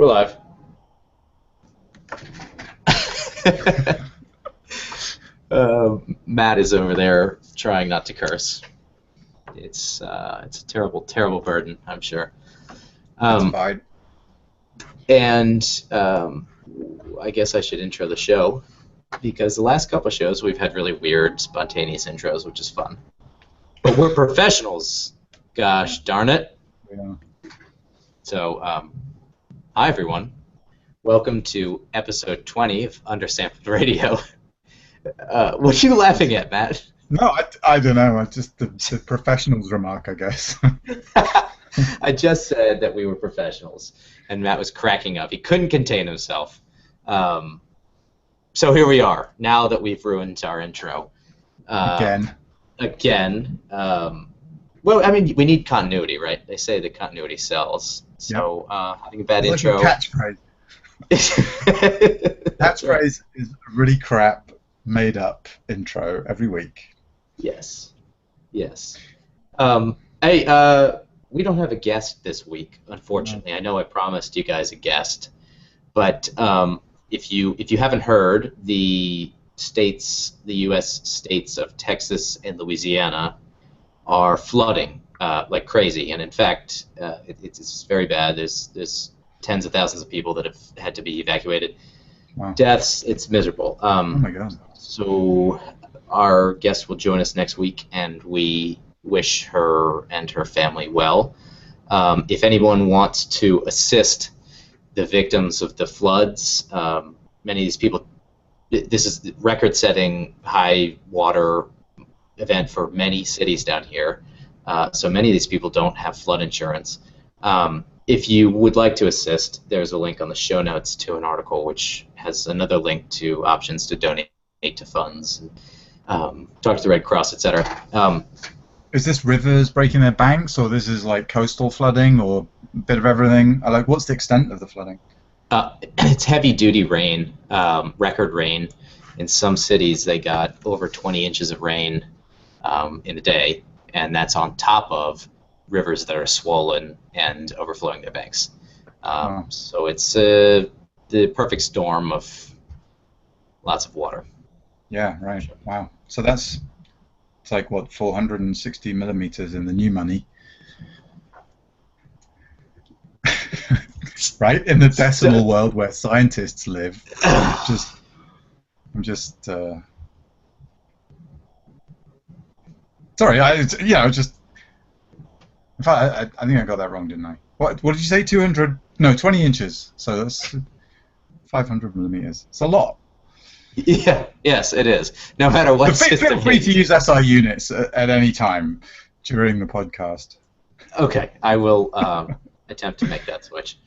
We're live. Matt is over there trying not to curse. It's a terrible, terrible burden, I'm sure. That's fine. And I guess I should intro the show, because the last couple of shows we've had really weird, spontaneous intros, which is fun. But we're professionals, gosh darn it. Yeah. So, hi everyone. Welcome to episode 20 of Undersampled Radio. What are you laughing at, Matt? No, I don't know. I just the professionals remark, I guess. I just said that we were professionals, and Matt was cracking up. He couldn't contain himself. So here we are, now that we've ruined our intro. Again. Well, I mean, we need continuity, right? They say that continuity sells. So having a bad intro... Like a catchphrase. Catchphrase is a really crap, made-up intro every week. Yes. Hey, we don't have a guest this week, unfortunately. I know I promised you guys a guest, but if you haven't heard, the U.S. states of Texas and Louisiana are flooding like crazy, and in fact, it's very bad. There's tens of thousands of people that have had to be evacuated. Wow. Deaths, it's miserable. Oh my God. So our guest will join us next week, and we wish her and her family well. If anyone wants to assist the victims of the floods, many of these people, this is the record-setting high water event for many cities down here. So many of these people don't have flood insurance. If you would like to assist, there's a link on the show notes to an article which has another link to options to donate to funds, and, talk to the Red Cross, etc. Is this rivers breaking their banks, or this is like coastal flooding, or a bit of everything? Like, what's the extent of the flooding? It's heavy-duty rain, record rain. In some cities, they got over 20 inches of rain in a day, and that's on top of rivers that are swollen and overflowing their banks. Wow. So it's the perfect storm of lots of water. Yeah, right. Wow. So it's like, what, 460 millimeters in the new money? Right? In the decimal world where scientists live. I'm just sorry, in fact, I think I got that wrong, didn't I? What did you say? 200? No, 20 inches. So that's 500 millimeters. It's a lot. Yeah. Yes, it is. No matter what system. Feel free to use SI units at any time during the podcast. Okay, I will attempt to make that switch.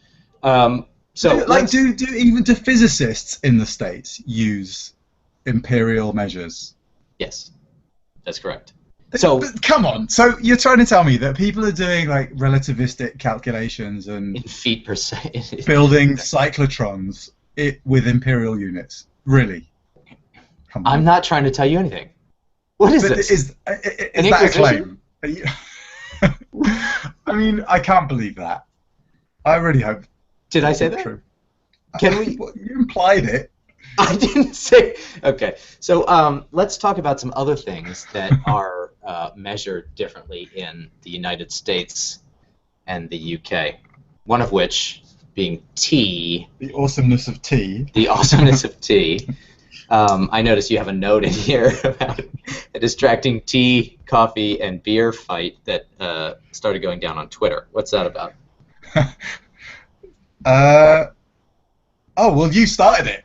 Do even do physicists in the States use imperial measures? Yes, that's correct. So, but come on. So you're trying to tell me that people are doing like relativistic calculations and in feet per second, building cyclotrons with imperial units? Really? Come on. I'm not trying to tell you anything. What is this? Is that a claim? I mean, I can't believe that. I really hope. Did I say that? True. Can we? You implied it. I didn't say. Okay, so let's talk about some other things that are measured differently in the United States and the UK. One of which being tea. The awesomeness of tea. The awesomeness of tea. I noticed you have a note in here about a distracting tea, coffee, and beer fight that started going down on Twitter. What's that about? Oh, well, you started it.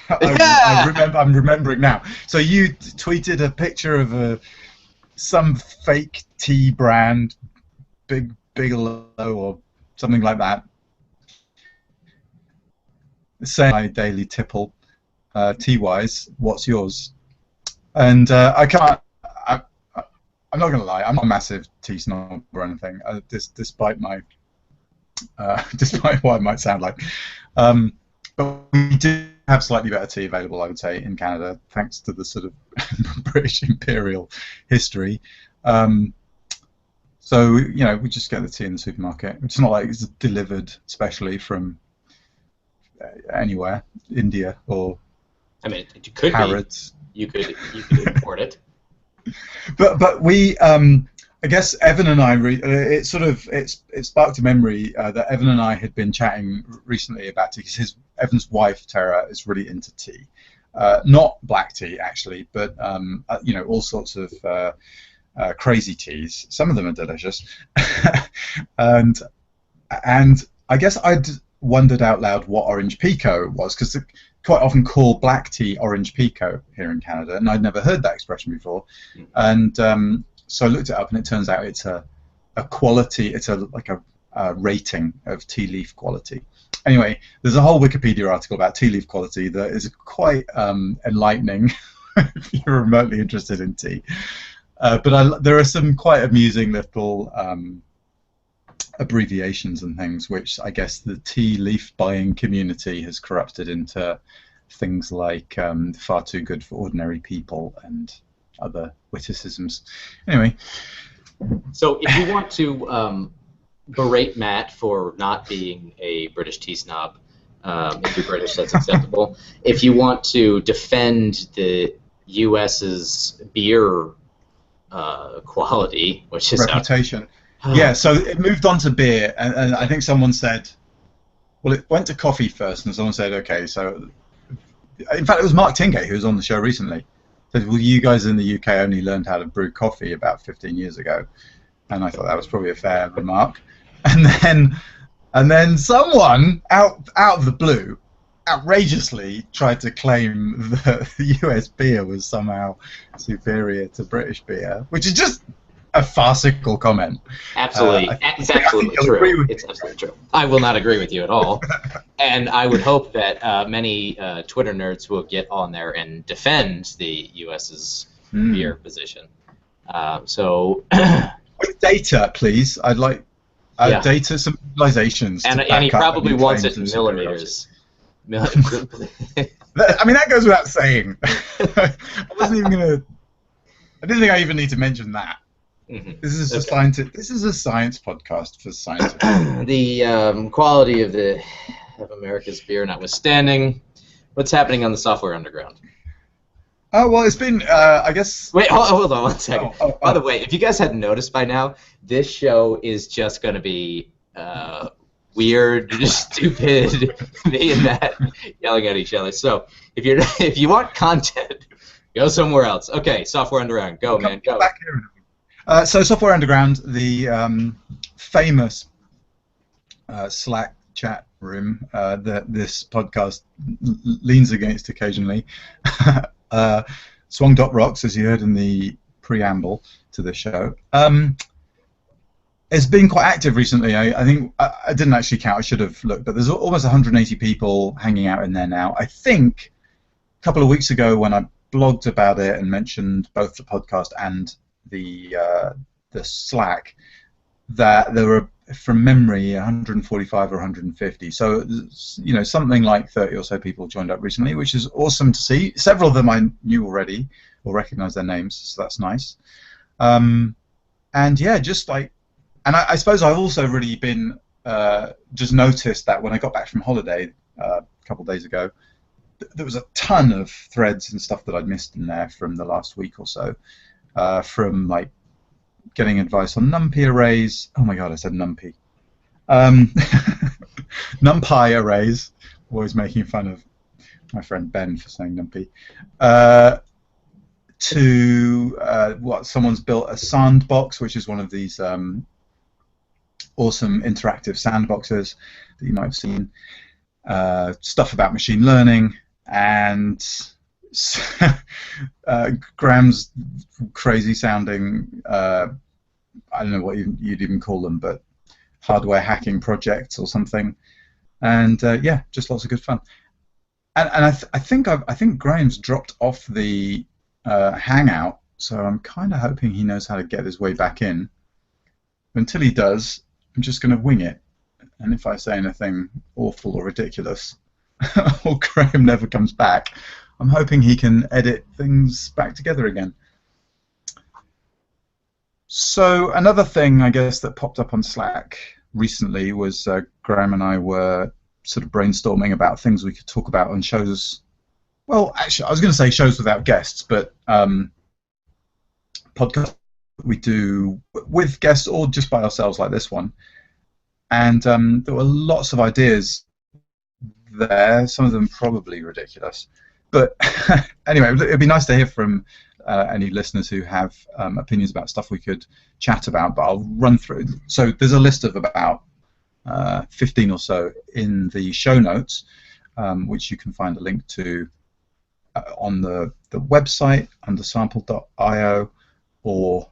I'm remembering now. So you tweeted a picture of some fake tea brand, Bigelow or something like that, saying my daily tipple, tea-wise, what's yours? And I'm not going to lie, I'm not a massive tea snob or anything, despite what it might sound like. But we do have slightly better tea available, I would say, in Canada, thanks to the sort of British imperial history. So, you know, we just get the tea in the supermarket. It's not like it's delivered specially from anywhere, India or I mean, it could Harrods. be. You could import it. But we, I guess Evan and I, it sparked a memory that Evan and I had been chatting recently about tea, because Evan's wife Tara is really into tea, not black tea actually, but all sorts of crazy teas. Some of them are delicious, and I guess I'd wondered out loud what orange pekoe was, because they quite often call black tea orange pekoe here in Canada, and I'd never heard that expression before. And so I looked it up, and it turns out it's a quality. It's a rating of tea leaf quality. Anyway, there's a whole Wikipedia article about tea leaf quality that is quite enlightening if you're remotely interested in tea. But there are some quite amusing little abbreviations and things, which I guess the tea leaf buying community has corrupted into things like far too good for ordinary people and other witticisms. Anyway. So if you want to berate Matt for not being a British tea snob, if you're British, that's acceptable. If you want to defend the U.S.'s beer quality, which is reputation. Yeah, so it moved on to beer, and I think someone said, well, it went to coffee first, and someone said, okay, so, in fact, it was Mark Tingate who was on the show recently, said, well, you guys in the UK only learned how to brew coffee about 15 years ago, and I thought that was probably a fair remark, and then someone, out of the blue, outrageously tried to claim that the US beer was somehow superior to British beer, which is just a farcical comment. Absolutely. It's absolutely true. It's absolutely true. I will not agree with you at all. And I would hope that many Twitter nerds will get on there and defend the US's beer position. With data, please. I'd like data, some visualizations. And he probably wants it in millimeters. I mean, that goes without saying. I didn't think I even need to mention that. Mm-hmm. This is a science podcast for scientists. The quality of America's beer notwithstanding, what's happening on the Software Underground? Oh, well, it's been, I guess... Wait, hold on one second. By the way, if you guys hadn't noticed by now, this show is just going to be weird, stupid, me and Matt yelling at each other. So if you want content, go somewhere else. Okay, Software Underground, go, man, go. Back here. So Software Underground, the famous Slack chat room that this podcast leans against occasionally, Swung.rocks, as you heard in the preamble to the show. It's been quite active recently. I think I didn't actually count. I should have looked, but there's almost 180 people hanging out in there now. I think a couple of weeks ago when I blogged about it and mentioned both the podcast and the Slack, that there were, from memory, 145 or 150. So, something like 30 or so people joined up recently, which is awesome to see. Several of them I knew already or recognized their names, so that's nice. And yeah, just like, and I suppose I've also really been just noticed that when I got back from holiday a couple of days ago, there was a ton of threads and stuff that I'd missed in there from the last week or so. From like getting advice on NumPy arrays. Oh my god, I said NumPy. NumPy arrays. Always making fun of my friend Ben for saying NumPy. Someone's built a sandbox, which is one of these awesome interactive sandboxes that you might have seen. Stuff about machine learning, and Graham's crazy sounding, I don't know what you'd even call them, but hardware hacking projects or something, and yeah, just lots of good fun. And I think Graham's dropped off the Hangout, so I'm kind of hoping he knows how to get his way back in. Until he does, I'm just going to wing it, and if I say anything awful or ridiculous, or Graham never comes back, I'm hoping he can edit things back together again. So another thing, I guess, that popped up on Slack recently was Graham and I were sort of brainstorming about things we could talk about on shows. Well, actually, I was going to say shows without guests, but podcasts we do with guests or just by ourselves, like this one. And there were lots of ideas there. Some of them probably ridiculous, but anyway, it'd be nice to hear from any listeners who have opinions about stuff we could chat about. But I'll run through. So there's a list of about 15 or so in the show notes, which you can find a link to on the website, undersampled.io, or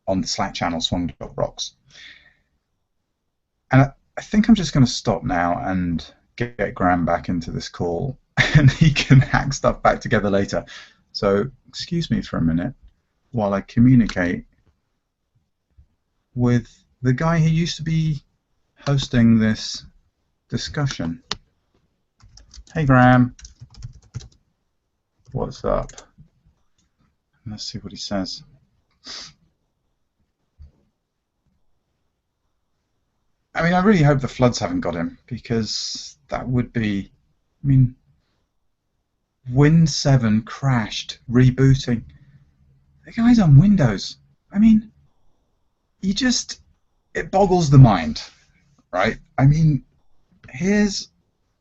on the Slack channel, swung.rocks. And I think I'm just going to stop now and get Graham back into this call, and he can hack stuff back together later. So excuse me for a minute while I communicate with the guy who used to be hosting this discussion. Hey Graham, what's up? Let's see what he says. I mean, I really hope the floods haven't got him, because that would be, I mean, Win 7 crashed, rebooting. The guy's on Windows. I mean, it boggles the mind, right? I mean, here's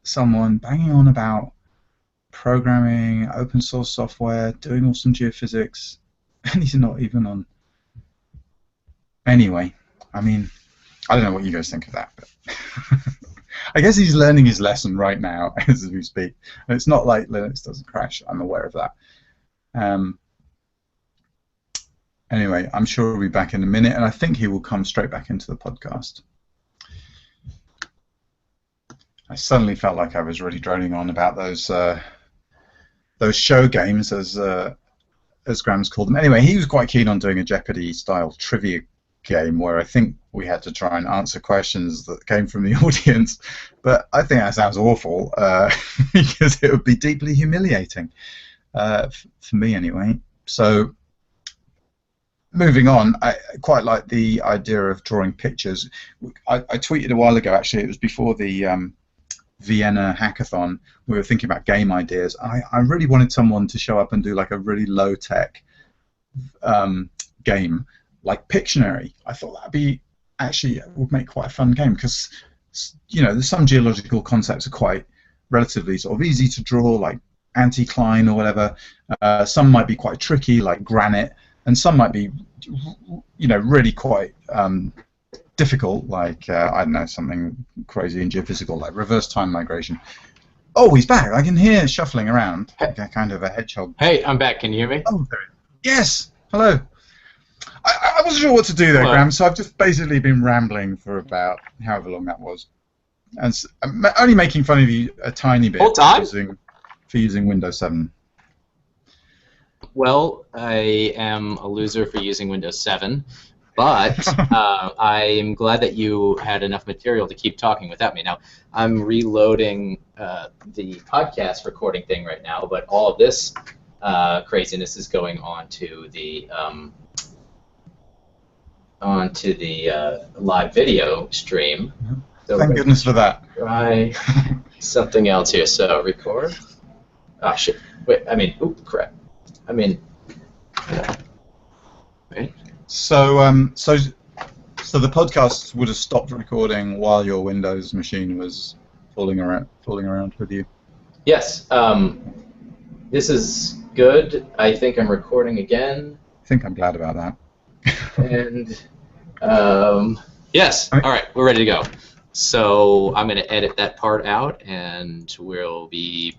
someone banging on about programming, open source software, doing awesome geophysics, and he's not even on. Anyway, I mean, I don't know what you guys think of that, but I guess he's learning his lesson right now as we speak. And it's not like Linux doesn't crash. I'm aware of that. Anyway, I'm sure he'll be back in a minute, and I think he will come straight back into the podcast. I suddenly felt like I was really droning on about those show games, as Graham's called them. Anyway, he was quite keen on doing a Jeopardy-style trivia game where I think we had to try and answer questions that came from the audience, but I think that sounds awful because it would be deeply humiliating for me anyway. So moving on, I quite like the idea of drawing pictures. I tweeted a while ago, actually, it was before the Vienna hackathon. We were thinking about game ideas. I really wanted someone to show up and do like a really low-tech game like Pictionary. I thought that'd be would make quite a fun game, because there's some geological concepts are quite relatively sort of easy to draw, like anticline or whatever. Some might be quite tricky, like granite, and some might be really quite difficult, like I don't know, something crazy and geophysical, like reverse time migration. Oh, he's back! I can hear shuffling around, like a kind of a hedgehog. Hey, I'm back. Can you hear me? Oh, there. Yes. Hello. I wasn't sure what to do there, Graham, so I've just basically been rambling for about however long that was. And I'm only making fun of you a tiny bit for using Windows 7. Well, I am a loser for using Windows 7, but I'm glad that you had enough material to keep talking without me. Now, I'm reloading the podcast recording thing right now, but all of this craziness is going onto the live video stream. So thank goodness for that. Try something else here. So record. Ah, shit. Wait. I mean, oop, crap. I mean. Wait. So the podcast would have stopped recording while your Windows machine was fooling around with you. Yes. This is good. I think I'm recording again. I think I'm glad about that. And yes, all right, we're ready to go. So I'm going to edit that part out, and we'll be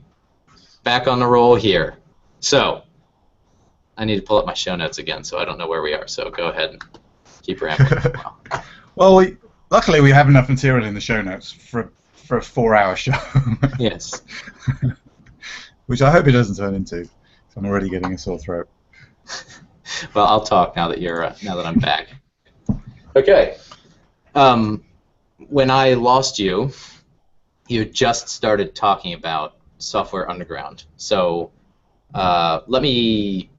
back on the roll here. So I need to pull up my show notes again, so I don't know where we are. So go ahead and keep rambling for a while. Well, luckily we have enough material in the show notes for a 4-hour show. Yes. Which I hope it doesn't turn into. I'm already getting a sore throat. Well, I'll talk now that I'm back. Okay. When I lost you, you just started talking about Software Underground. So let me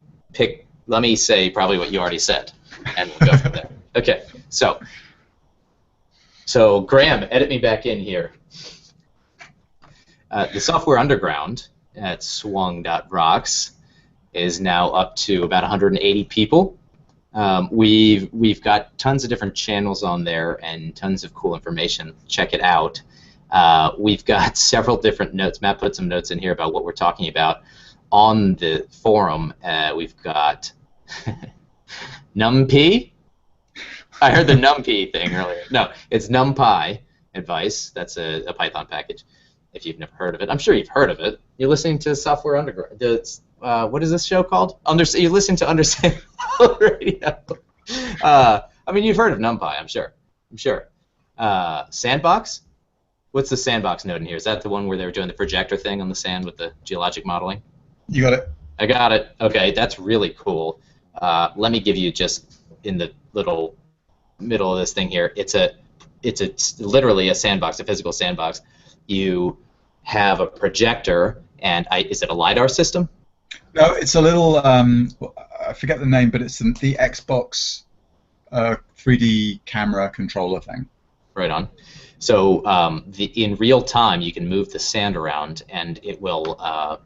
say probably what you already said, and we'll go from there. Okay. So Graham, edit me back in here. The software underground at swung.rocks is now up to about 180 people. We've got tons of different channels on there and tons of cool information. Check it out. We've got several different notes. Matt put some notes in here about what we're talking about on the forum. We've got NumPy. I heard the NumPy thing earlier. No, it's NumPy advice. That's a Python package. If you've never heard of it, I'm sure you've heard of it. You're listening to Software Underground. What is this show called? You're listening to Undersampled Radio. I mean, you've heard of NumPy, I'm sure. Sandbox? What's the Sandbox node in here? Is that the one where they were doing the projector thing on the sand with the geologic modeling? You got it. I got it. Okay, that's really cool. Let me give you just in the little middle of this thing here. It's literally a sandbox, a physical sandbox. You have a projector, and is it a LiDAR system? No, it's a little, I forget the name, but it's the Xbox 3D camera controller thing. Right on. So in real time, you can move the sand around, and it will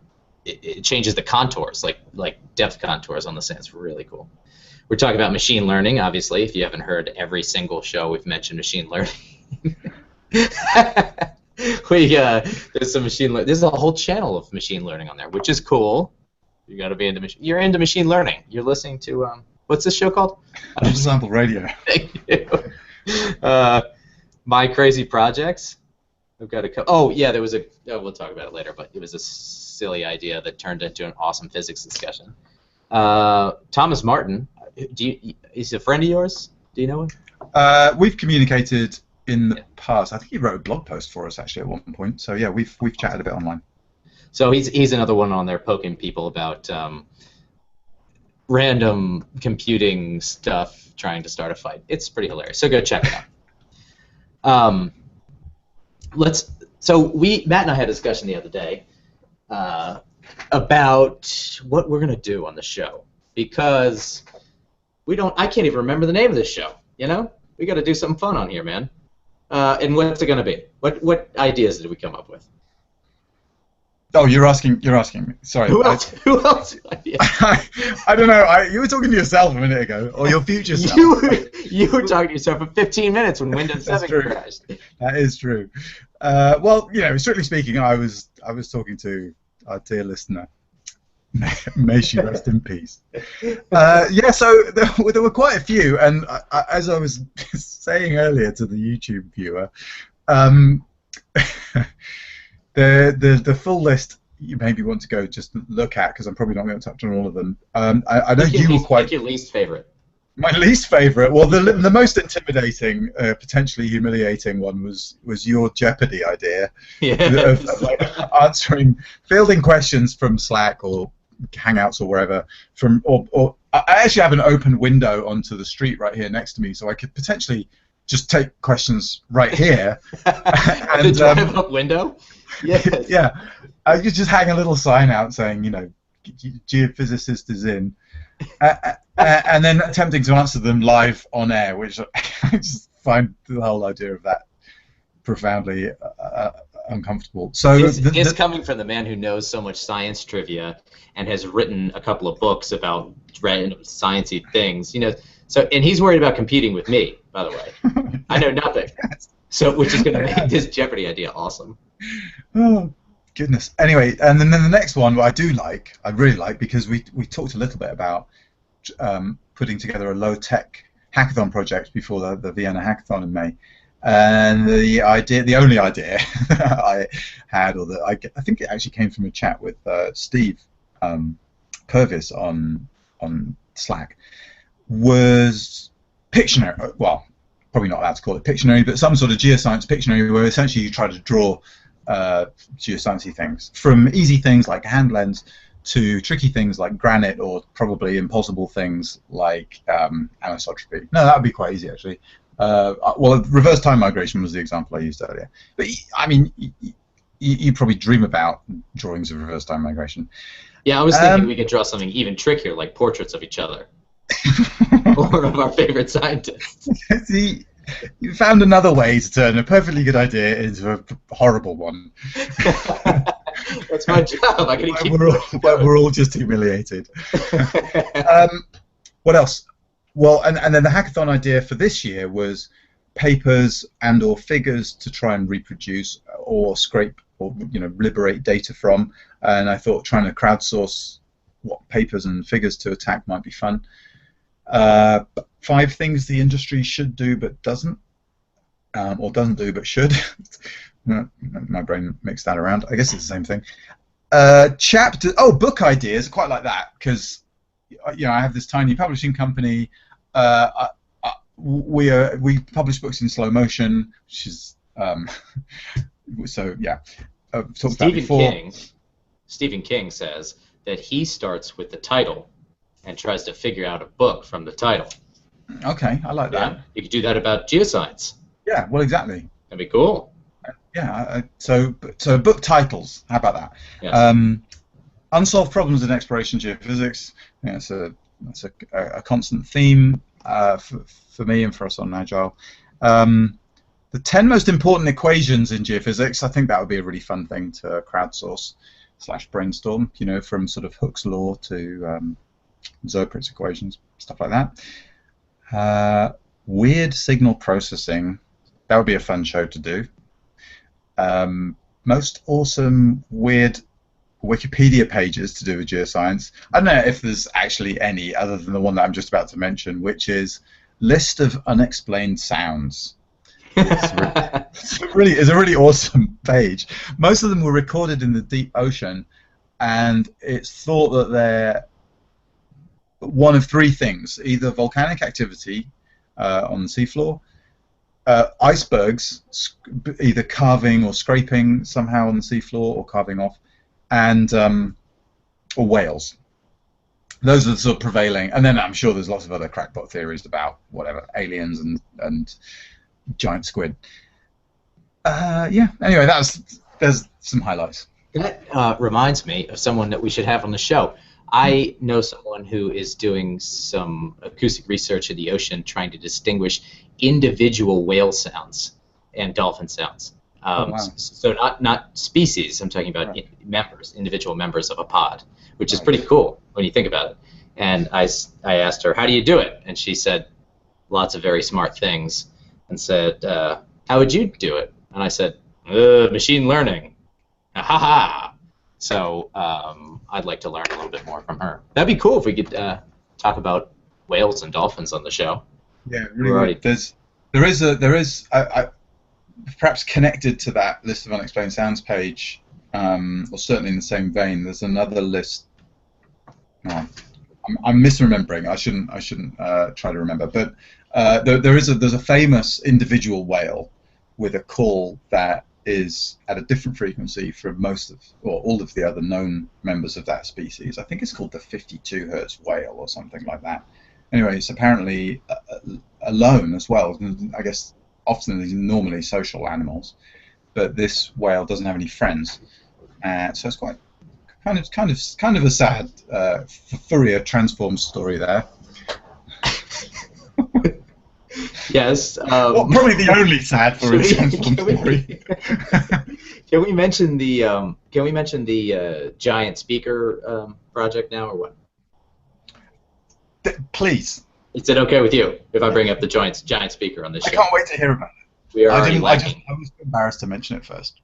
it changes the contours, like depth contours on the sand. It's really cool. We're talking about machine learning, obviously. If you haven't heard every single show, we've mentioned machine learning. There's some machine learning. There's a whole channel of machine learning on there, which is cool. You got to be you're into machine learning. You're listening to what's this show called? Undersampled Radio. Thank you. My Crazy Projects. I've got a oh yeah, there was we'll talk about it later, but it was a silly idea that turned into an awesome physics discussion. Thomas Martin, is he a friend of yours? Do you know him? We've communicated in the past. I think he wrote a blog post for us actually at one point. So yeah, we've chatted a bit online. So he's another one on there poking people about random computing stuff, trying to start a fight. It's pretty hilarious. So go check it out. Matt and I had a discussion the other day about what we're gonna do on the show, because I can't even remember the name of this show. You know, we got to do something fun on here, man. And what's it gonna be? What ideas did we come up with? Oh, you're asking me. Sorry. Who else? I don't know. You were talking to yourself a minute ago, or your future self. You were talking to yourself for 15 minutes when Windows 7 crashed. That is true. Well, strictly speaking, I was talking to our dear listener. May she rest in peace. So there were quite a few, and as I was saying earlier to the YouTube viewer, the full list you maybe want to go just look at, because I'm probably not going to touch on all of them. I know you were quite. Pick your least favorite. My least favorite. Well, the most intimidating, potentially humiliating one was your Jeopardy idea. Yes. Of fielding questions from Slack or Hangouts or wherever. Or I actually have an open window onto the street right here next to me, so I could potentially just take questions right here. And the drive-up window. Yes. Yeah. I could just hang a little sign out saying, geophysicist is in. And then attempting to answer them live on air, which I just find the whole idea of that profoundly uncomfortable. So it's coming from the man who knows so much science trivia and has written a couple of books about random sciencey things. So and he's worried about competing with me, by the way. I know nothing. So which is going to make this Jeopardy idea awesome. Oh goodness. Anyway, and then the next one, what I really like, because we talked a little bit about putting together a low-tech hackathon project before the Vienna hackathon in May, and the only idea I had, or I think it actually came from a chat with Steve Purvis on Slack, was Pictionary. Well, probably not allowed to call it Pictionary, but some sort of geoscience Pictionary, where essentially you try to draw geosciencey things, from easy things like hand lens to tricky things like granite, or probably impossible things like anisotropy. No, that would be quite easy actually. Well, reverse time migration was the example I used earlier. But I mean, you probably dream about drawings of reverse time migration. Yeah, I was thinking we could draw something even trickier, like portraits of each other, or of our favorite scientists. See, You found another way to turn a perfectly good idea into a horrible one. That's my job. I gotta keep we're all just humiliated. What else? Well, and then the hackathon idea for this year was papers and or figures to try and reproduce or scrape or liberate data from. And I thought trying to crowdsource what papers and figures to attack might be fun. 5 things the industry should do but doesn't, or doesn't do but should. My brain mixed that around. I guess it's the same thing. Book ideas. I quite like that because I have this tiny publishing company. We publish books in slow motion, which is so yeah. I've talked about before. Stephen King says that he starts with the title and tries to figure out a book from the title. Okay, I like that. You could do that about geoscience. Yeah, well, exactly. That'd be cool. Yeah, so book titles. How about that? Yes. Unsolved problems in exploration geophysics. That's a constant theme for me and for us on Agile. The 10 most important equations in geophysics. I think that would be a really fun thing to crowdsource / brainstorm. From sort of Hooke's law to Zoprit's equations, stuff like that. Weird signal processing. That would be a fun show to do. Most awesome weird Wikipedia pages to do with geoscience. I don't know if there's actually any other than the one that I'm just about to mention, which is list of unexplained sounds. It's a really awesome page. Most of them were recorded in the deep ocean, and it's thought that they're one of 3 things: either volcanic activity on the seafloor, icebergs either carving or scraping somehow on the seafloor or carving off, and or whales. Those are the sort of prevailing. And then I'm sure there's lots of other crackpot theories about whatever, aliens and giant squid. Yeah. Anyway, there's some highlights. That reminds me of someone that we should have on the show. I know someone who is doing some acoustic research in the ocean, trying to distinguish individual whale sounds and dolphin sounds. Wow. So not species. I'm talking about individual members of a pod, which is pretty cool when you think about it. And I asked her, how do you do it? And she said lots of very smart things, and said, how would you do it? And I said, machine learning. Ha ha. So I'd like to learn a little bit more from her. That'd be cool if we could talk about whales and dolphins on the show. Yeah, really. There is perhaps connected to that list of unexplained sounds page, or certainly in the same vein. There's another list. No, I'm misremembering. I shouldn't try to remember. But there's a famous individual whale with a call that is at a different frequency from most of or all of the other known members of that species. I think it's called the 52 hertz whale or something like that. Anyway, it's apparently alone as well. I guess often these are normally social animals, but this whale doesn't have any friends, so it's quite kind of a sad Fourier transform story there. Yes. Well, probably the only sad Fourier transform story. Can we mention the giant speaker project now, or what? Please. Is it okay with you if I bring up the giant speaker on this show? I can't wait to hear about it. We are I was embarrassed to mention it first.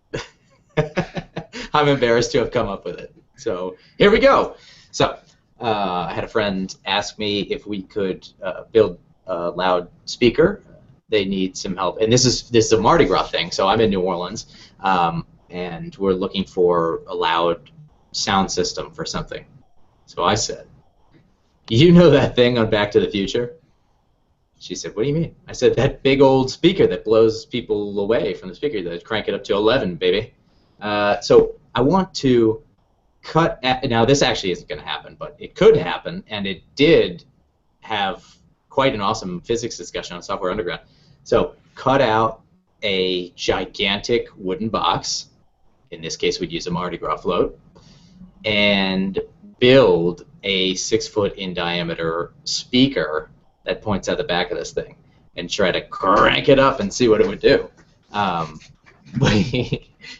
I'm embarrassed to have come up with it. So here we go. So I had a friend ask me if we could build a loud speaker. They need some help, and this is a Mardi Gras thing. So I'm in New Orleans, and we're looking for a loud sound system for something. So I said, you know that thing on Back to the Future? She said, what do you mean? I said, that big old speaker that blows people away from the speaker, that crank it up to 11, baby. So I want to cut, now this actually isn't going to happen, but it could happen, and it did have quite an awesome physics discussion on Software Underground. So cut out a gigantic wooden box, in this case we'd use a Mardi Gras float, and build a 6 foot in diameter speaker that points at the back of this thing. and try to crank it up and see what it would do. But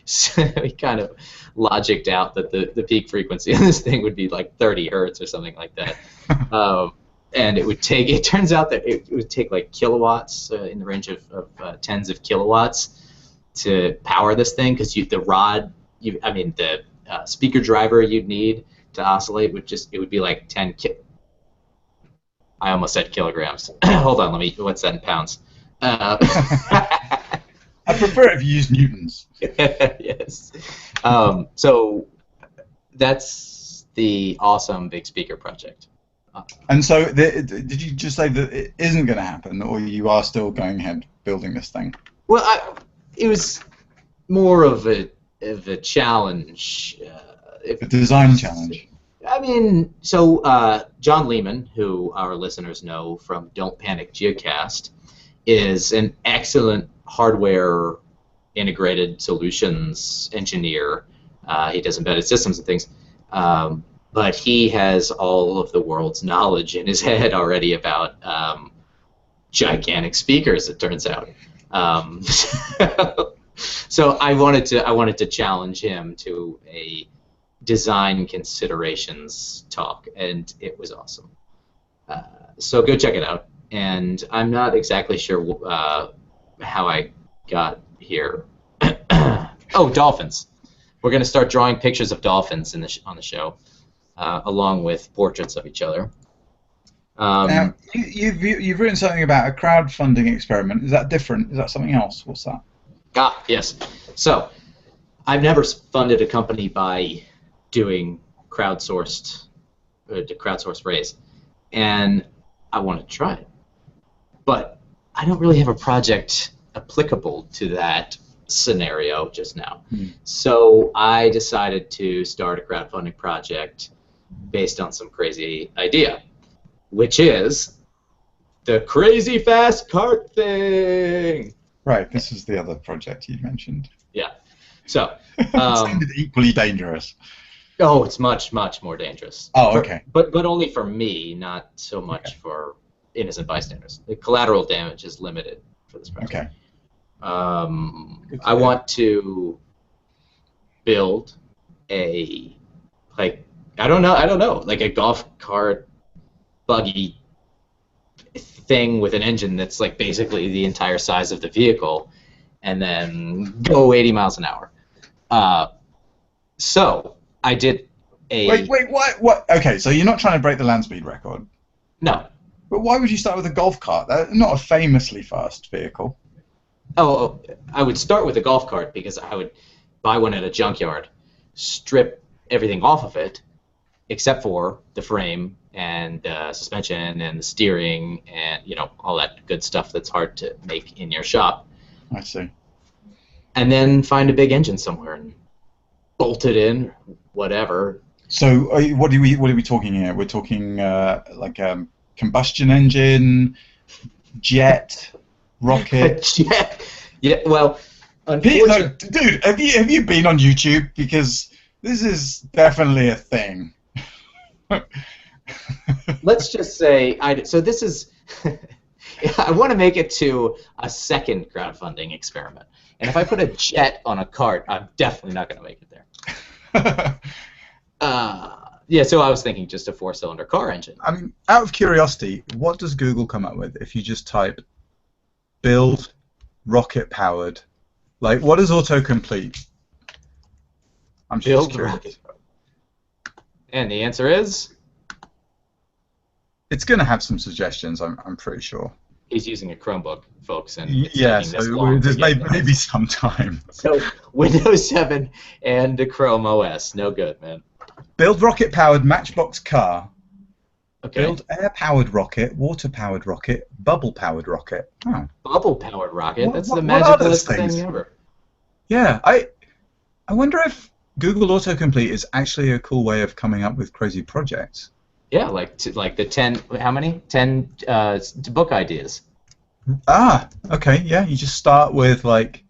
so he kind of logicked out that the peak frequency on this thing would be like 30 hertz or something like that. And it turns out that it would take like kilowatts, in the range of tens of kilowatts to power this thing, because the speaker driver you'd need to oscillate it would be like 10 I almost said kilograms. Hold on, what's that in pounds? I prefer it if you use newtons. Yes. So that's the awesome big speaker project. And so, did you just say that it isn't going to happen, or you are still going ahead building this thing? Well, it was more of a challenge. A design challenge. I mean, so John Lehman, who our listeners know from Don't Panic Geocast, is an excellent hardware integrated solutions engineer. He does embedded systems and things. But he has all of the world's knowledge in his head already about gigantic speakers, it turns out. So I wanted to challenge him to a design considerations talk, and it was awesome. So go check it out. And I'm not exactly sure how I got here. Oh, dolphins. We're going to start drawing pictures of dolphins on the show. Along with portraits of each other. Now, you've written something about a crowdfunding experiment. Is that different? Is that something else? What's that? Yes. So, I've never funded a company by doing crowdsourced raise, and I want to try it. But I don't really have a project applicable to that scenario just now. So I decided to start a crowdfunding project based on some crazy idea, which is the crazy fast cart thing. Right, this is the other project you mentioned. Yeah. So it sounded equally dangerous. Oh, it's much, much more dangerous. Oh, okay. But only for me, not so much for innocent bystanders. The collateral damage is limited for this project. Okay. I want to build a I don't know, like a golf cart buggy thing with an engine that's like basically the entire size of the vehicle, and then go 80 miles an hour. So I did a... Wait, what? Okay, so you're not trying to break the land speed record? No. But why would you start with a golf cart? That's not a famously fast vehicle. Oh, I would start with a golf cart because I would buy one at a junkyard, strip everything off of it, except for the frame and suspension and the steering and all that good stuff that's hard to make in your shop. I see. And then find a big engine somewhere and bolt it in, whatever. So what are we talking here? We're talking like a combustion engine, jet, rocket. Jet. Yeah. Well, no, dude, have you been on YouTube? Because this is definitely a thing. Let's just say so this is I want to make it to a second crowdfunding experiment. And if I put a jet on a cart, I'm definitely not going to make it there. Yeah, so I was thinking just a 4-cylinder car engine. I mean, out of curiosity, what does Google come up with if you just type build rocket-powered? Like, what is autocomplete? I'm just curious. And the answer is? It's going to have some suggestions, I'm pretty sure. He's using a Chromebook, folks, and yeah, so there's maybe some time. So Windows 7 and the Chrome OS, no good, man. Build rocket-powered matchbox car. Okay. Build air-powered rocket, water-powered rocket, bubble-powered rocket. Oh. Bubble-powered rocket? That's the magic thing ever. Yeah, I wonder if Google Autocomplete is actually a cool way of coming up with crazy projects. Yeah, like the 10, how many? 10 book ideas. Ah, okay, yeah, you just start with like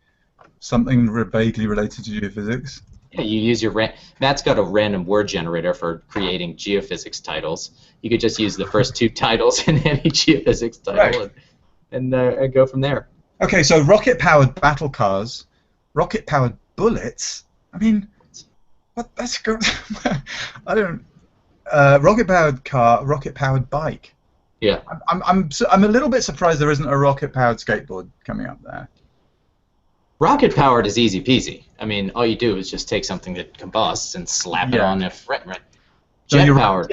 something vaguely related to geophysics. Yeah, you use your Matt's got a random word generator for creating geophysics titles. You could just use the first 2 titles in any geophysics title. Right. and go from there. Okay, so rocket-powered battle cars, rocket-powered bullets. I mean, what? That's good. I don't. Rocket-powered car, rocket-powered bike. Yeah. I'm a little bit surprised there isn't a rocket-powered skateboard coming up there. Rocket-powered is easy peasy. I mean, all you do is just take something that combusts and slap it on a front. So Jet-powered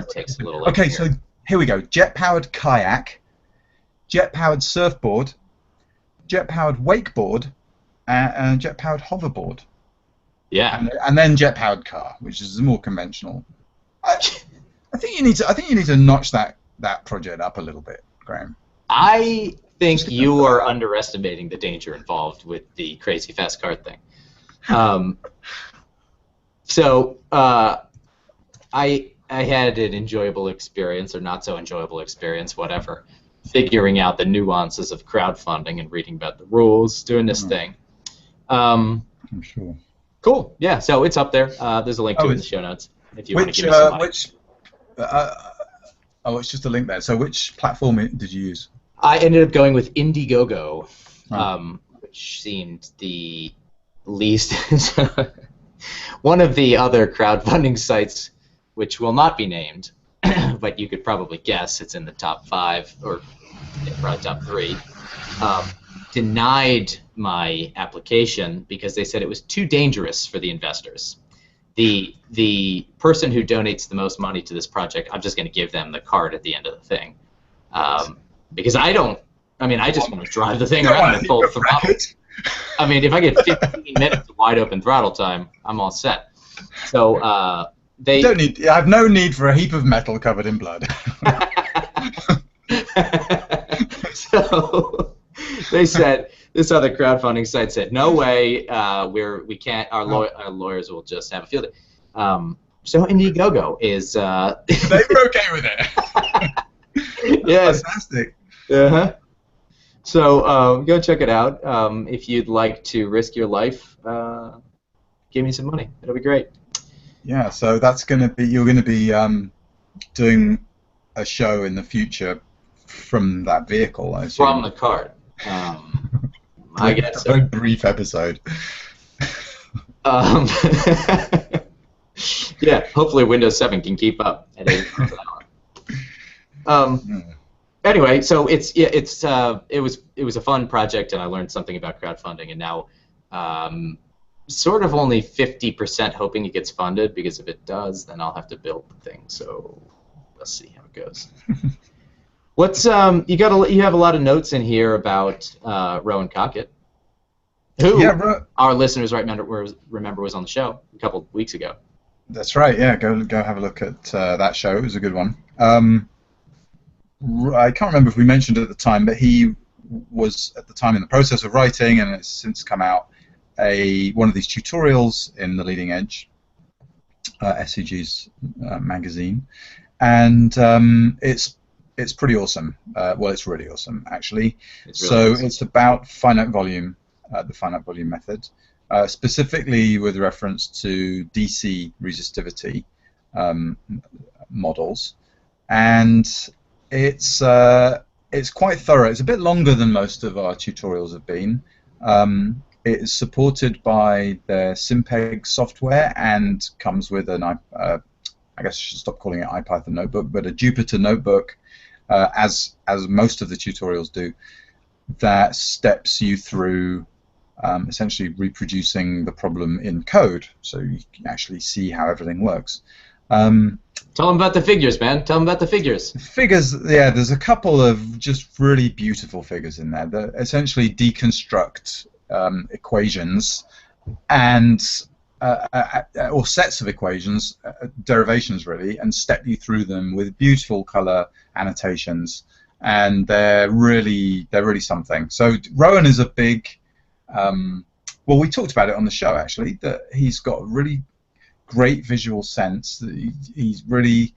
takes a little. Okay, so here we go. Jet-powered kayak, jet-powered surfboard, jet-powered wakeboard, and jet-powered hoverboard. Yeah. And then jet-powered car, which is more conventional. I think you need to notch that project up a little bit, Graham. I think you are underestimating the danger involved with the crazy fast car thing. I had an enjoyable experience, or not so enjoyable experience, whatever, figuring out the nuances of crowdfunding and reading about the rules, doing this thing. I'm sure. Cool. Yeah. So it's up there. There's a link to it in the show notes if you want to give me some money. It's just a link there. So which platform did you use? I ended up going with Indiegogo, which seemed the least. One of the other crowdfunding sites, which will not be named, but you could probably guess it's in the top 5 or probably top 3, denied my application because they said it was too dangerous for the investors. The person who donates the most money to this project, I'm just going to give them the card at the end of the thing. Because I just want to drive the thing around and full throttle. I mean, if I get 15 minutes of wide open throttle time, I'm all set. So I have no need for a heap of metal covered in blood. So they said, this other crowdfunding site said, no way, we can't. Our lawyers will just have a field day. So Indiegogo is. They were okay with it. Yes. Fantastic. Uh-huh. So go check it out. If you'd like to risk your life, give me some money. It'll be great. Yeah. So that's you're going to be doing a show in the future from that vehicle, I assume. From the card. I guess a very brief episode. Yeah, hopefully Windows 7 can keep up at 8 miles an hour. Anyway, so it was a fun project, and I learned something about crowdfunding, and now sort of only 50% hoping it gets funded, because if it does, then I'll have to build the thing. So let's see how it goes. What's you have a lot of notes in here about Rowan Cockett, who our listeners remember was on the show a couple of weeks ago. That's right. Yeah, go have a look at that show. It was a good one. I can't remember if we mentioned it at the time, but he was at the time in the process of writing, and it's since come out one of these tutorials in the Leading Edge, SCG's magazine, and it's pretty awesome. Well, it's really awesome, actually. It's about finite volume, the finite volume method, specifically with reference to DC resistivity models, and it's quite thorough. It's a bit longer than most of our tutorials have been. It is supported by their Simpeg software and comes with an I guess I should stop calling it IPython notebook, but a Jupyter notebook, as most of the tutorials do, that steps you through essentially reproducing the problem in code, so you can actually see how everything works. Tell them about the figures, man. Tell them about the figures. Figures, yeah, there's a couple of just really beautiful figures in there that essentially deconstruct equations and or sets of equations, derivations really, and step you through them with beautiful color annotations, and they're really something. So Rowan is a big, well, we talked about it on the show actually, that he's got a really great visual sense. That he's really,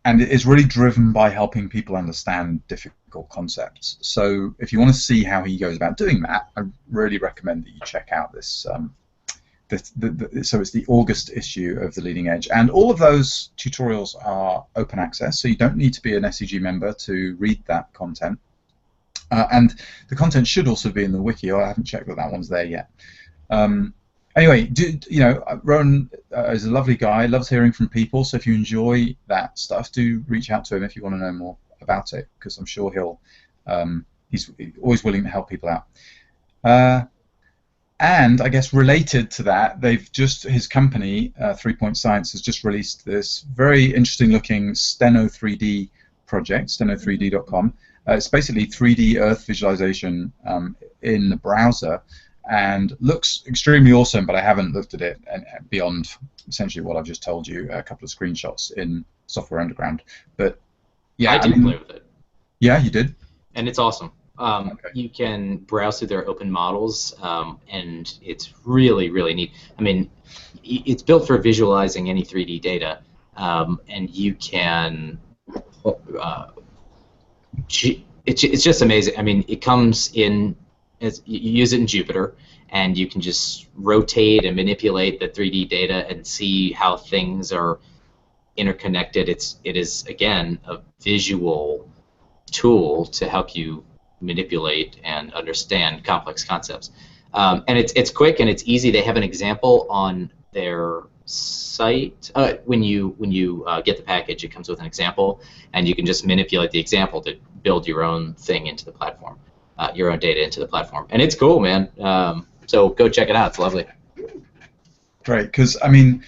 and is really driven by helping people understand difficult concepts. So if you want to see how he goes about doing that, I really recommend that you check out this. So it's the August issue of the Leading Edge, and all of those tutorials are open access, so you don't need to be an SCG member to read that content. And the content should also be in the wiki. I haven't checked that one's there yet. Anyway, Rowan is a lovely guy, loves hearing from people, so if you enjoy that stuff, do reach out to him if you want to know more about it, because I'm sure he's always willing to help people out. And I guess related to that, his company, 3 Point Science, has just released this very interesting looking Steno 3D project, steno3d.com. It's basically 3D Earth visualization in the browser, and looks extremely awesome, but I haven't looked at it beyond essentially what I've just told you, a couple of screenshots in Software Underground. But yeah, I did play with it. Yeah, you did? And it's awesome. Okay. You can browse through their open models, and it's really, really neat. I mean, it's built for visualizing any 3D data, and you can... it's just amazing. I mean, it comes in... You use it in Jupyter, and you can just rotate and manipulate the 3D data and see how things are interconnected. It is again a visual tool to help you manipulate and understand complex concepts. And it's quick and it's easy. They have an example on their site. When you get the package, it comes with an example, and you can just manipulate the example to build your own thing into the platform. Your own data into the platform, and it's cool, man. So go check it out. It's lovely. Great, because I mean,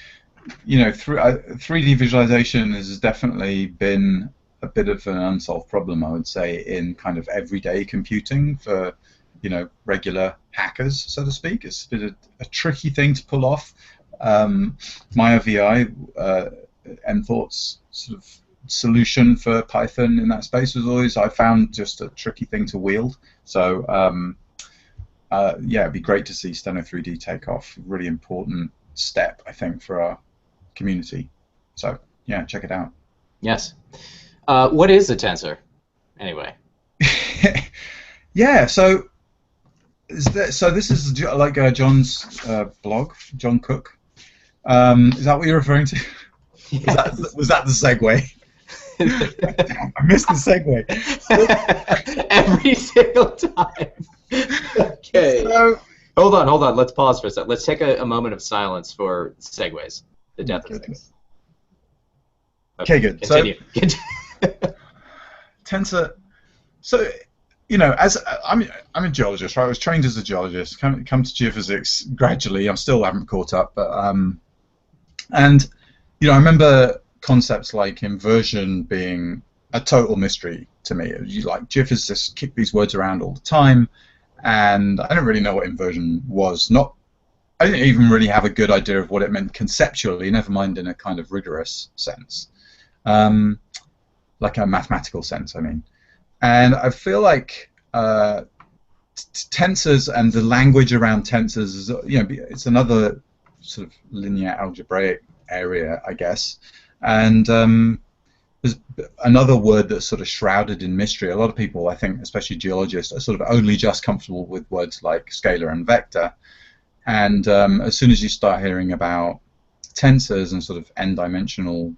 3D visualization has definitely been a bit of an unsolved problem, I would say, in kind of everyday computing for regular hackers, so to speak. It's been a tricky thing to pull off. Maya VI, MThought's sort of solution for Python in that space was always, I found, just a tricky thing to wield. So yeah, it'd be great to see Steno 3D take off. Really important step, I think, for our community. So yeah, check it out. Yes. What is a tensor, anyway? Yeah. So this is like John's blog, John Cook. Is that what you're referring to? Yes. Was that the segue? I missed the segue. Every single time. Okay. So, hold on. Let's pause for a second. Let's take a moment of silence for segues. The death of segues. Okay, good. Continue. Tensor. So, as I'm a geologist, right? I was trained as a geologist. Come to geophysics gradually. I still haven't caught up, but and I remember concepts like inversion being a total mystery to me. Geophysicists kick these words around all the time, and I don't really know what inversion was. I didn't even really have a good idea of what it meant conceptually, never mind in a kind of rigorous sense, like a mathematical sense, I mean. And I feel like tensors and the language around tensors is, it's another sort of linear algebraic area, I guess. And there's another word that's sort of shrouded in mystery. A lot of people, I think, especially geologists, are sort of only just comfortable with words like scalar and vector. And as soon as you start hearing about tensors and sort of n-dimensional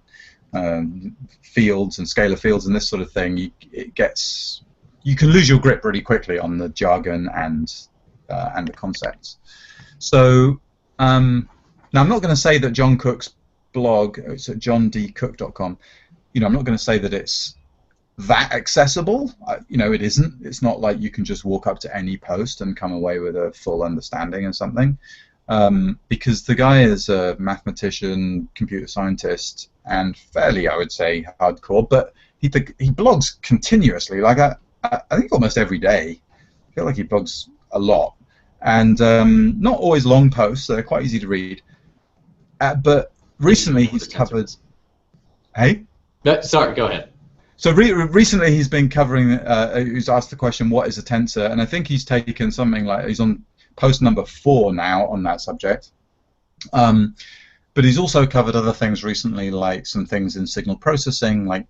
fields and scalar fields and this sort of thing, you can lose your grip really quickly on the jargon and the concepts. So now I'm not going to say that John Cook's blog, it's at johndcook.com, I'm not going to say that it's that accessible. It isn't. It's not like you can just walk up to any post and come away with a full understanding of something, because the guy is a mathematician, computer scientist, and fairly, I would say, hardcore, but he blogs continuously, like I think almost every day. I feel like he blogs a lot, and not always long posts. They're quite easy to read, but recently he's covered... Hey? No, sorry, go ahead. So recently he's been covering, he's asked the question, what is a tensor? And I think he's taken something like, he's on post number 4 now on that subject. But he's also covered other things recently, like some things in signal processing, like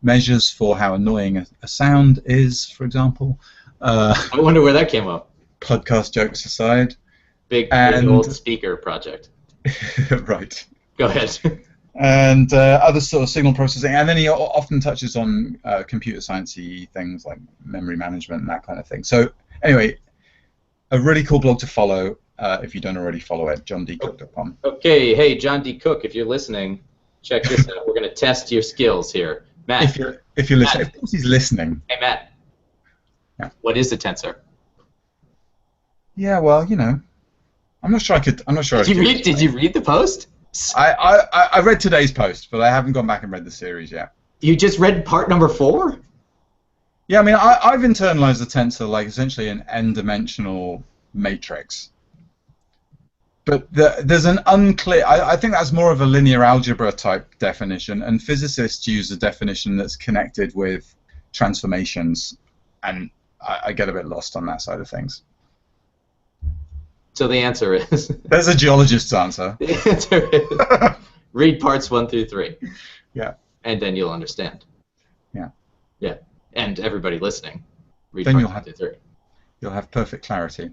measures for how annoying a sound is, for example. I wonder where that came up. Podcast jokes aside. Big old speaker project. Right. Go ahead. and other sort of signal processing. And then he often touches on computer sciencey things like memory management and that kind of thing. So anyway, a really cool blog to follow if you don't already follow it, johndcook.com. Okay, hey, John D. Cook, if you're listening, check this out. We're going to test your skills here. Matt. If you're listening. Of course he's listening. Hey, Matt. Yeah. What is a tensor? Yeah, well, you know, I'm not sure. Did you read the post? I read today's post, but I haven't gone back and read the series yet. You just read part number 4? Yeah, I mean, I've internalized the tensor like essentially an n-dimensional matrix. But there's an unclear. I think that's more of a linear algebra type definition, and physicists use a definition that's connected with transformations, and I get a bit lost on that side of things. So the answer is... There's a geologist's answer. The answer is read parts 1 through 3. Yeah. And then you'll understand. Yeah. Yeah. And everybody listening, read then parts 1 through 3. You'll have perfect clarity.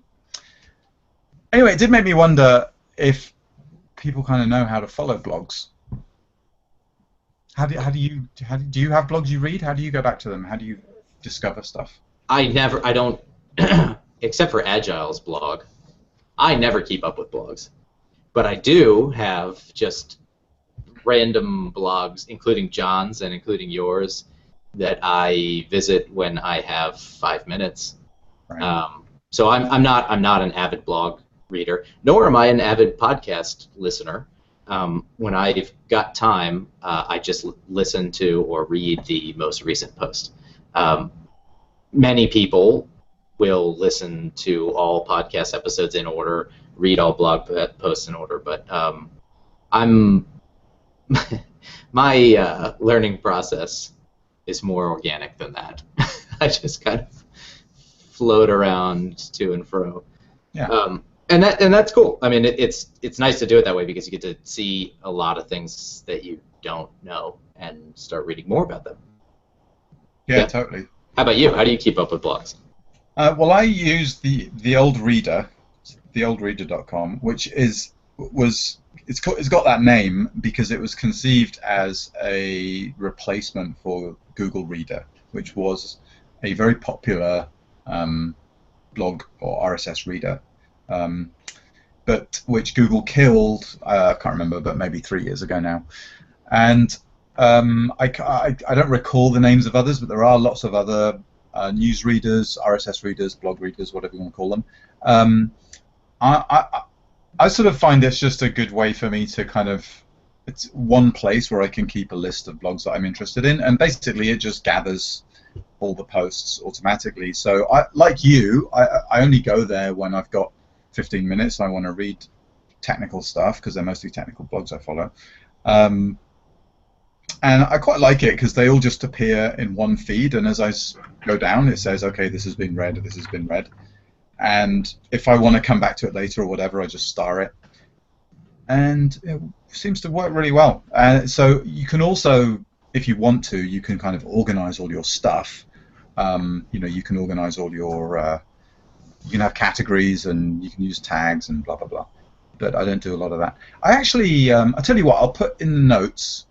Anyway, it did make me wonder if people kind of know how to follow blogs. Do you have blogs you read? How do you go back to them? How do you discover stuff? I don't, except for Agile's blog, I never keep up with blogs. But I do have just random blogs, including John's and including yours, that I visit when I have 5 minutes. Right. So I'm not an avid blog reader, nor am I an avid podcast listener. When I've got time, I just listen to or read the most recent post. Many people will listen to all podcast episodes in order, read all blog posts in order, but my learning process is more organic than that. I just kind of float around to and fro. Yeah. And that's cool. I mean, it's nice to do it that way because you get to see a lot of things that you don't know and start reading more about them. Yeah, totally. How about you? How do you keep up with blogs? Well, I use the old reader, theoldreader.com, which it's got that name because it was conceived as a replacement for Google Reader, which was a very popular blog or RSS reader, but which Google killed. I can't remember, but maybe 3 years ago now. And I don't recall the names of others, but there are lots of other news readers, RSS readers, blog readers, whatever you want to call them. I sort of find it's just a good way for me to kind of, it's one place where I can keep a list of blogs that I'm interested in, and basically it just gathers all the posts automatically. So like you, I only go there when I've got 15 minutes and I want to read technical stuff, because they're mostly technical blogs I follow. And I quite like it because they all just appear in one feed, and as I go down it says, okay, this has been read, or this has been read. And if I want to come back to it later or whatever, I just star it. And it seems to work really well. So you can also, if you want to, you can kind of organize all your stuff. You can organize all your, you can have categories and you can use tags and blah, blah, blah. But I don't do a lot of that. I actually, I'll tell you what, I'll put in the notes,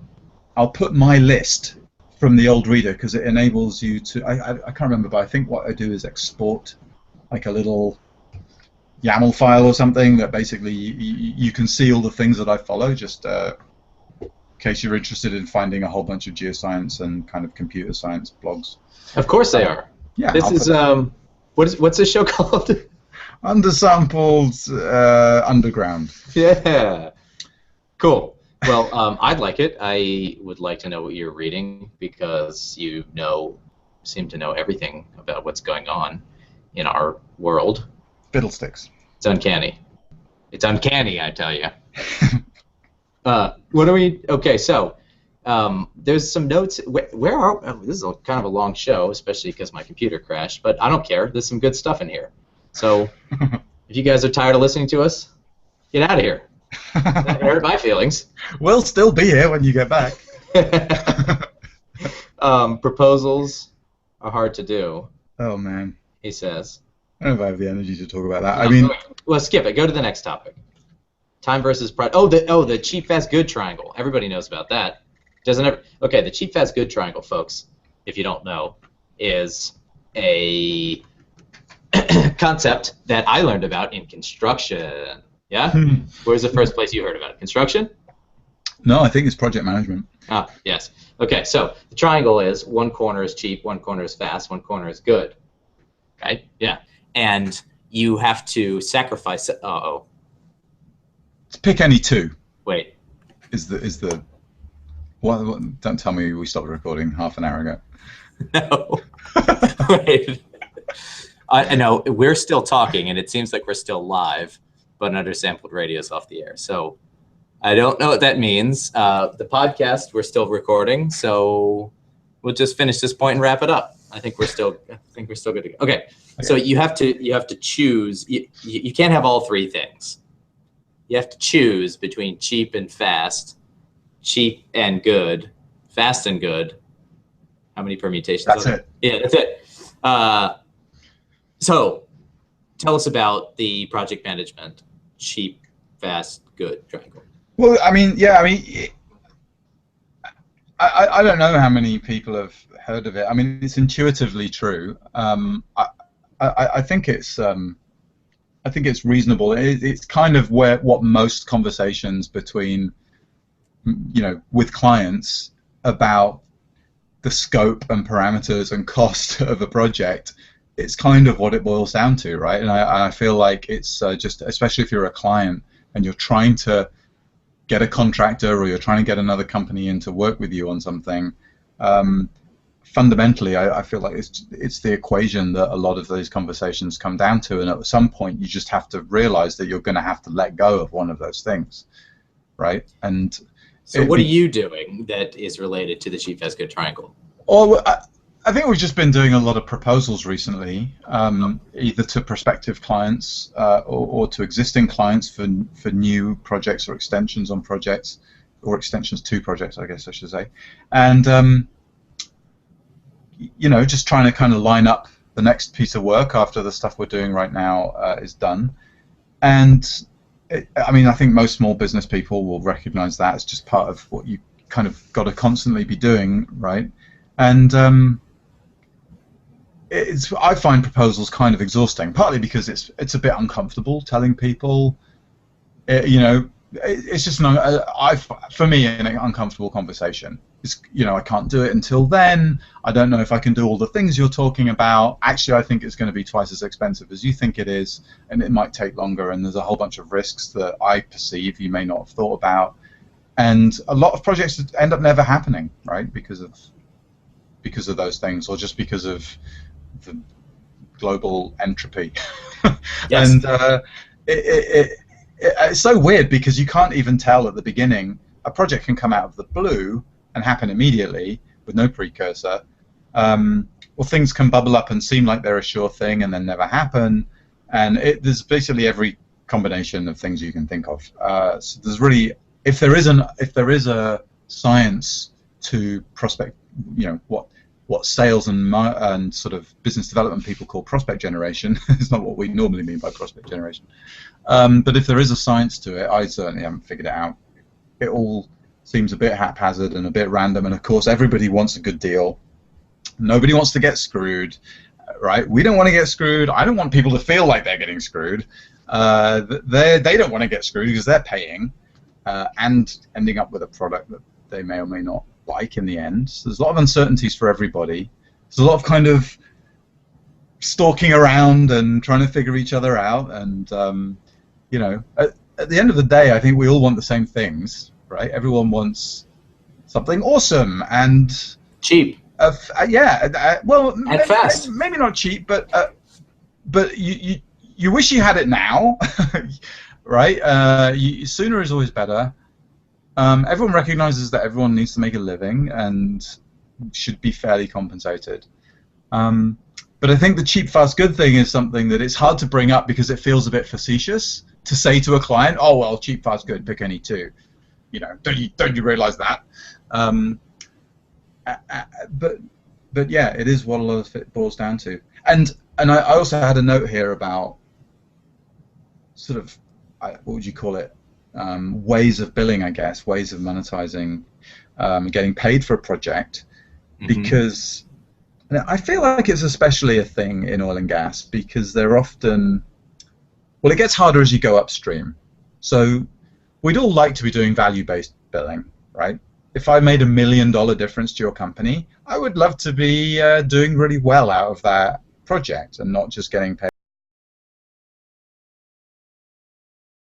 I'll put my list from the old reader, because it enables you to, I can't remember, but I think what I do is export like a little YAML file or something that basically you can see all the things that I follow, just in case you're interested in finding a whole bunch of geoscience and kind of computer science blogs. Of course they are. Yeah. This is what's this show called? Undersampled Underground. Yeah. Cool. Well, I'd like it. I would like to know what you're reading, because you seem to know everything about what's going on in our world. Fiddlesticks. It's uncanny. It's uncanny, I tell you. What are we? Okay, so there's some notes. Where are? Oh, this is kind of a long show, especially because my computer crashed. But I don't care. There's some good stuff in here. So if you guys are tired of listening to us, get out of here. That hurt my feelings. We'll still be here when you get back. Proposals are hard to do. Oh man. He says. I don't know if I have the energy to talk about that. I mean, well, skip it. Go to the next topic. Time versus price. The cheap, fast, good triangle. Everybody knows about that. Okay, the cheap, fast, good triangle, folks, if you don't know, is a concept that I learned about in construction. Yeah? Where's the first place you heard about it? Construction? No, I think it's project management. Ah, yes. Okay, so the triangle is one corner is cheap, one corner is fast, one corner is good. Right? Yeah. And you have to sacrifice. Pick any two. Wait. Is the what? Don't tell me we stopped recording half an hour ago. No. Wait. I know we're still talking, and it seems like we're still live, but Undersampled Radio is off the air. So I don't know what that means. The podcast, we're still recording, so we'll just finish this point and wrap it up. I think we're still good to go. Okay. So you have to choose. You can't have all three things. You have to choose between cheap and fast, cheap and good, fast and good. How many permutations? That's it. Yeah, that's it. So tell us about the project management cheap, fast, good triangle. Well, I mean, yeah, I don't know how many people have heard of it. I mean, it's intuitively true. I think it's reasonable. It's kind of what most conversations between, with clients about the scope and parameters and cost of a project. It's kind of what it boils down to, right? And I feel like it's just, especially if you're a client and you're trying to get a contractor or you're trying to get another company in to work with you on something, fundamentally I feel like it's the equation that a lot of those conversations come down to, and at some point you just have to realize that you're going to have to let go of one of those things, right? And so what are you doing that is related to the cheap, fast, good triangle? Oh, I think we've just been doing a lot of proposals recently, either to prospective clients or to existing clients for new projects or extensions on projects, or extensions to projects, I guess I should say. And, just trying to kind of line up the next piece of work after the stuff we're doing right now is done. And, I think most small business people will recognize that as just part of what you kind of got to constantly be doing, right? And I find proposals kind of exhausting, partly because it's a bit uncomfortable telling people, it's just for me an uncomfortable conversation. It's, I can't do it until then. I don't know if I can do all the things you're talking about. Actually, I think it's going to be twice as expensive as you think it is, and it might take longer, and there's a whole bunch of risks that I perceive you may not have thought about. And a lot of projects end up never happening, right, because of those things, or just because of the global entropy. Yes. And it's so weird because you can't even tell at the beginning. A project can come out of the blue and happen immediately with no precursor, or things can bubble up and seem like they're a sure thing and then never happen. And there's basically every combination of things you can think of. So there's really, if there is a science to prospect, what sales and sort of business development people call prospect generation. It's not what we normally mean by prospect generation. But if there is a science to it, I certainly haven't figured it out. It all seems a bit haphazard and a bit random, and of course everybody wants a good deal. Nobody wants to get screwed, right? We don't want to get screwed. I don't want people to feel like they're getting screwed. They don't want to get screwed because they're paying and ending up with a product that they may or may not like in the end. So there's a lot of uncertainties for everybody. There's a lot of kind of stalking around and trying to figure each other out. And at the end of the day, I think we all want the same things, right? Everyone wants something awesome and cheap. Well, and fast. Maybe not cheap, but you wish you had it now, right? Sooner is always better. Everyone recognizes that everyone needs to make a living and should be fairly compensated. But I think the cheap, fast, good thing is something that it's hard to bring up because it feels a bit facetious to say to a client, "Oh well, cheap, fast, good, pick any two." Don't you realize that? But yeah, it is what a lot of it boils down to. And I also had a note here about sort of what would you call it? ways of billing, I guess, ways of monetizing, getting paid for a project, because I feel like it's especially a thing in oil and gas because they're often, well, it gets harder as you go upstream. So we'd all like to be doing value-based billing, right? If I made $1 million difference to your company, I would love to be doing really well out of that project and not just getting paid